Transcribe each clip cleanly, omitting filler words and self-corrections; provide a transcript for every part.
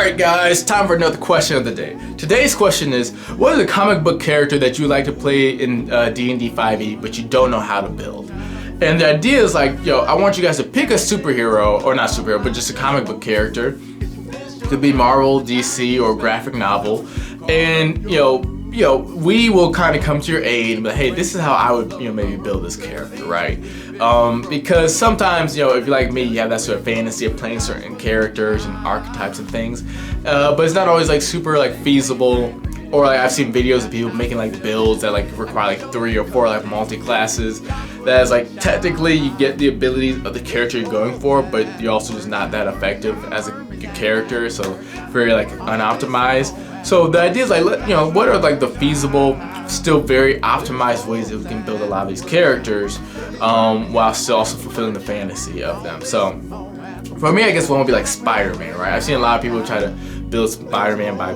Alright guys, time for another question of the day. Today's question is, what is a comic book character that you would like to play in D&D 5e but you don't know how to build? And the idea is like, I want you guys to pick a superhero, or not superhero, but just a comic book character. It could be Marvel, DC, or graphic novel. And we will kind of come to your aid and be like, hey, this is how I would maybe build this character, right? Because sometimes, if you're like me, you have that sort of fantasy of playing certain characters and archetypes and things, but it's not always like super like feasible. Or like I've seen videos of people making like builds that like require like 3 or 4 like multi-classes. That is like technically you get the abilities of the character you're going for, but you're also just not that effective as a character, so very like unoptimized. So the idea is like, what are like the feasible, still very optimized ways that we can build a lot of these characters, while still also fulfilling the fantasy of them. So for me, I guess one would be like Spider-Man, right? I've seen a lot of people try to build Spider-Man by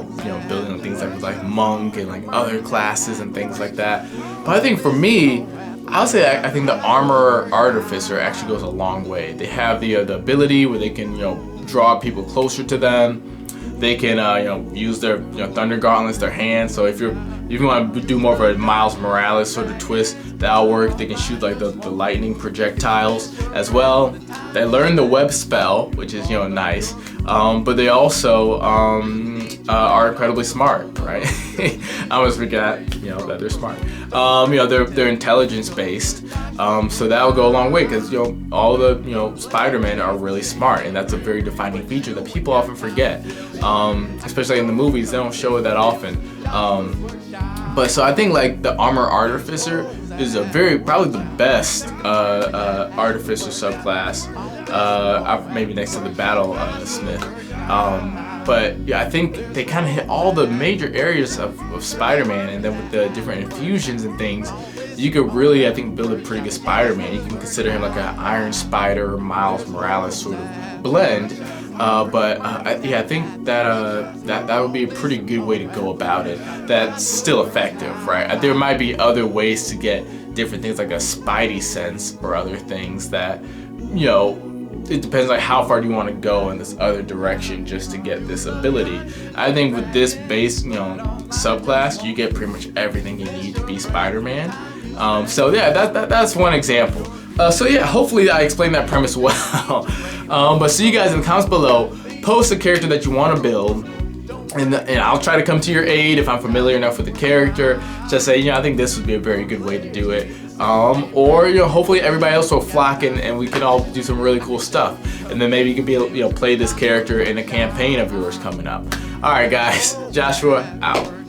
building things like monk and like other classes and things like that. But I think for me, I would say I think the armor artificer actually goes a long way. They have the ability where they can draw people closer to them. They can use their thunder gauntlets, their hands. So if you want to do more of a Miles Morales sort of twist, that'll work. They can shoot like the lightning projectiles as well. They learn the web spell, which is nice. But they also are incredibly smart, right? I almost forgot that they're smart. They're intelligence based, so that'll go a long way because all the Spider-Men are really smart, and that's a very defining feature that people often forget, especially in the movies. They don't show it that often. But so I think like the armor artificer is probably the best artificer subclass, maybe next to the battle smith. But yeah, I think they kind of hit all the major areas of Spider-Man, and then with the different infusions and things, you could really, I think, build a pretty good Spider-Man. You can consider him like an Iron Spider, Miles Morales sort of blend. I think that would be a pretty good way to go about it. That's still effective, right? There might be other ways to get different things like a Spidey sense or other things that, it depends like how far do you want to go in this other direction just to get this ability. I think with this base, subclass, you get pretty much everything you need to be Spider-Man. So yeah, that's one example. So yeah, hopefully I explained that premise well. But see you guys in the comments below. Post a character that you want to build, and I'll try to come to your aid if I'm familiar enough with the character. Just say, I think this would be a very good way to do it. Or hopefully everybody else will flock and we can all do some really cool stuff. And then maybe you can be play this character in a campaign of yours coming up. All right, guys. Joshua out.